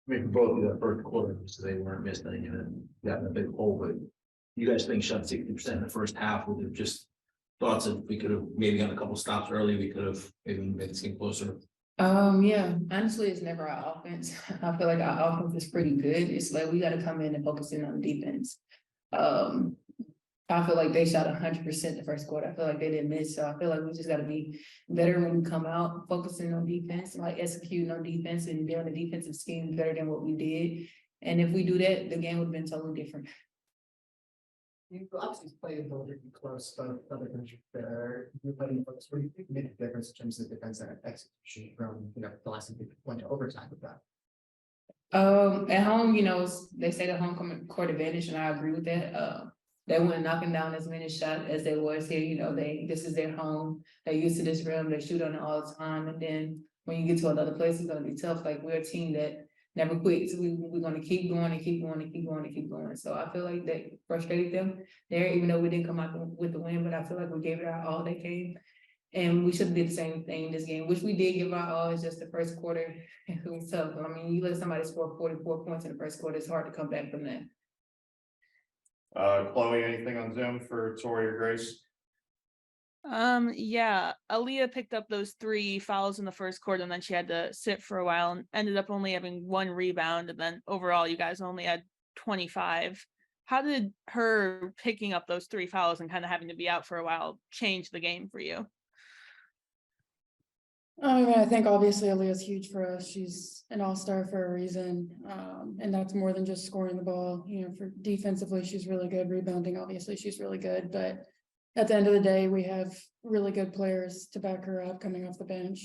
I mean, for both of that first quarter, so they weren't missing and then got in a big hole, but you guys think shot 60% in the first half, would have just thoughts that we could have maybe got a couple stops early, we could have maybe made this game closer. Yeah, honestly, it's never our offense. I feel like our offense is pretty good. It's like we gotta come in and focus in on defense. I feel like they shot 100% the first quarter. I feel like they didn't miss. So I feel like we just gotta be better when we come out, focusing on defense, like executing on defense and doing the defensive scheme better than what we did. And if we do that, the game would have been totally different. You obviously played really close, both other countries there. You played in close. What do you think made a difference in terms of defense and execution from the last time we went to overtime with that? At home, they say the home court advantage, and I agree with that. They weren't knocking down as many shots as they was here. This is their home. They're used to this rim. They shoot on it all the time. And then when you get to another place, it's gonna be tough. Like we're a team that never quit. So we're gonna keep going and keep going and keep going and keep going. So I feel like that frustrated them there, even though we didn't come out with the win, but I feel like we gave it our all that game. And we should have did the same thing in this game, which we did give our all. It's just the first quarter. It was tough. I mean, you let somebody score 44 points in the first quarter, it's hard to come back from that. Chloe, anything on Zoom for Tori or Grace? Yeah, Aaliyah picked up those 3 fouls in the first quarter, and then she had to sit for a while and ended up only having 1 rebound, and then overall you guys only had 25. How did her picking up those 3 fouls and kind of having to be out for a while change the game for you? I think obviously Aaliyah's huge for us. She's an all-star for a reason. And that's more than just scoring the ball. For defensively, she's really good. Rebounding, obviously, she's really good. But at the end of the day, we have really good players to back her up coming off the bench.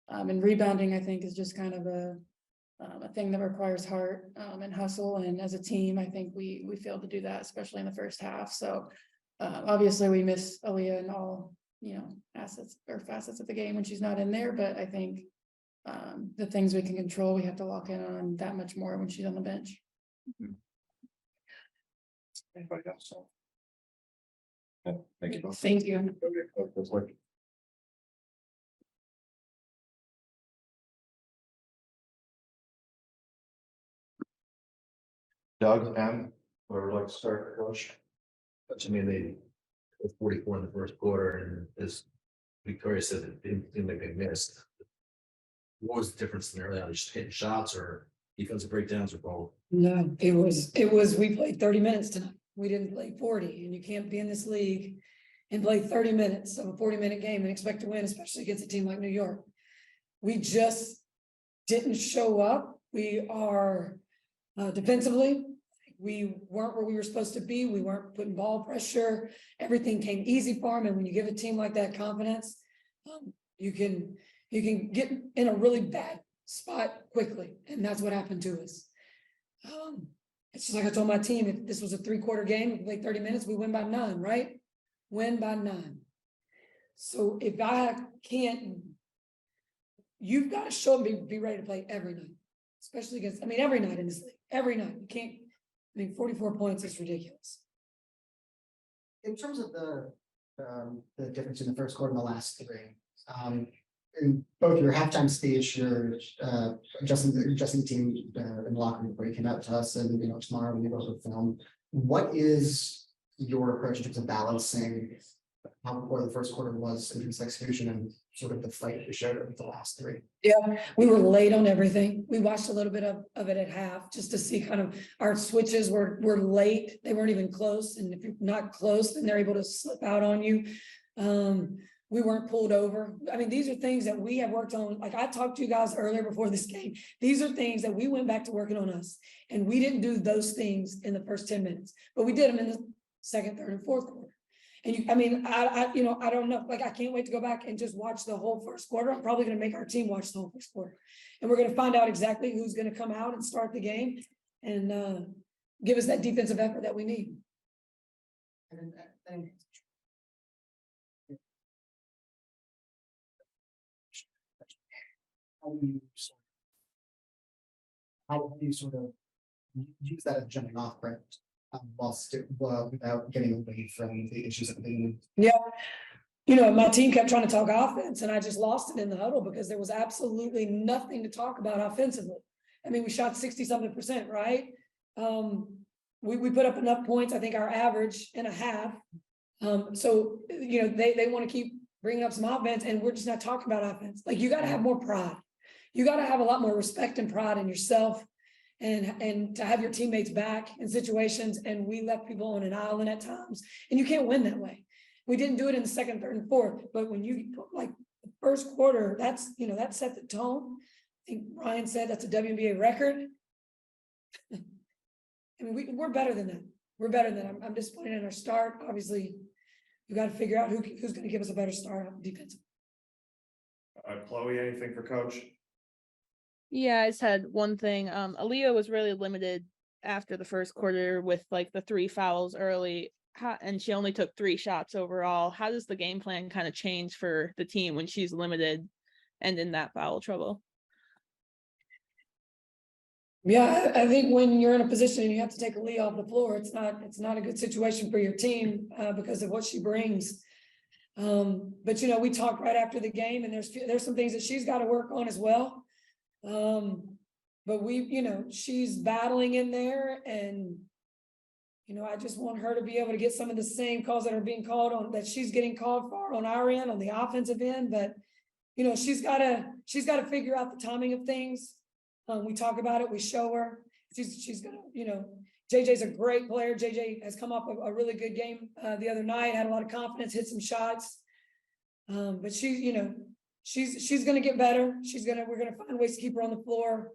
And rebounding, I think, is just kind of a thing that requires heart and hustle. And as a team, I think we failed to do that, especially in the first half. So obviously we miss Aaliyah and all assets or facets of the game when she's not in there, but I think the things we can control, we have to lock in on that much more when she's on the bench. Anybody else? Yeah, thank you both. Thank you. Doug, M, whoever would like to start, coach. But I mean, they were 44 in the first quarter, and as Victoria said, it didn't seem like they missed. What was the difference in early on? Just hitting shots or defensive breakdowns or both? No, it was, we played 30 minutes tonight. We didn't play 40, and you can't be in this league and play 30 minutes of a 40-minute game and expect to win, especially against a team like New York. We just didn't show up. We are defensively, we weren't where we were supposed to be. We weren't putting ball pressure. Everything came easy for them. And when you give a team like that confidence, you can get in a really bad spot quickly. And that's what happened to us. It's just like I told my team, if this was a 3-quarter game, we played 30 minutes, we win by 9, right? Win by 9. So if I can't, you've got to show up and be ready to play every night, especially against, every night in this league, every night. You can't, 44 points is ridiculous. In terms of the difference in the first quarter and the last 3, in both your halftime speech, you're adjusting the team in the locker room before you came out to us, and tomorrow when you go to the film. What is your approach in terms of balancing how poor the first quarter was in terms of execution and sort of the fight that you showed with the last 3? Yeah, we were late on everything. We watched a little bit of it at half just to see kind of our switches were late. They weren't even close. And if you're not close, then they're able to slip out on you. We weren't pulled over. These are things that we have worked on. Like I talked to you guys earlier before this game. These are things that we went back to working on us. And we didn't do those things in the first 10 minutes, but we did them in the second, third, and fourth quarter. And I don't know. Like I can't wait to go back and just watch the whole first quarter. I'm probably going to make our team watch the whole first quarter, and we're going to find out exactly who's going to come out and start the game and give us that defensive effort that we need. How do you sort of use that as jumping off point? Without getting away from the issues that they Yeah. My team kept trying to talk offense, and I just lost it in the huddle because there was absolutely nothing to talk about offensively. I mean, we shot 60-something%, right? We put up enough points, I think our average in a half. So, you know, they want to keep bringing up some offense, and we're just not talking about offense. Like, you got to have more pride. You got to have a lot more respect and pride in yourself, and to have your teammates back in situations. And we left people on an island at times, and you can't win that way. We didn't do it in the second, third, and fourth, but when you put like the first quarter, that's, you know, that set the tone. I think Ryan said that's a WNBA record. I mean, we're better than that. We're better than that. I'm disappointed in our start. Obviously, we got to figure out who's going to give us a better start on defense. Chloe, anything for coach? Yeah, I just had one thing. Aaliyah was really limited after the first quarter with like the 3 fouls early. And she only took 3 shots overall. How does the game plan kind of change for the team when she's limited and in that foul trouble? Yeah, I think when you're in a position and you have to take a lead off the floor, it's not a good situation for your team because of what she brings. But you know, we talked right after the game, and there's some things that she's got to work on as well. But you know, she's battling in there, and you know, I just want her to be able to get some of the same calls that are being called on, that she's getting called for on our end, on the offensive end. But you know, she's got to figure out the timing of things. We talk about it, we show her. She's gonna, you know, JJ's a great player. JJ has come off a really good game the other night, had a lot of confidence, hit some shots. But you know, she's gonna get better. We're gonna find ways to keep her on the floor.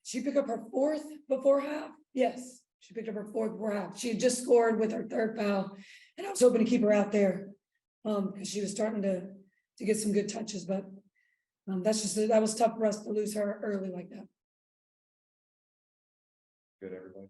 She picked up her 4th before half. Yes, she picked up her 4th before half. She had just scored with her 3rd foul, and I was hoping to keep her out there because she was starting to get some good touches. But that was tough for us to lose her early like that. Good, everybody.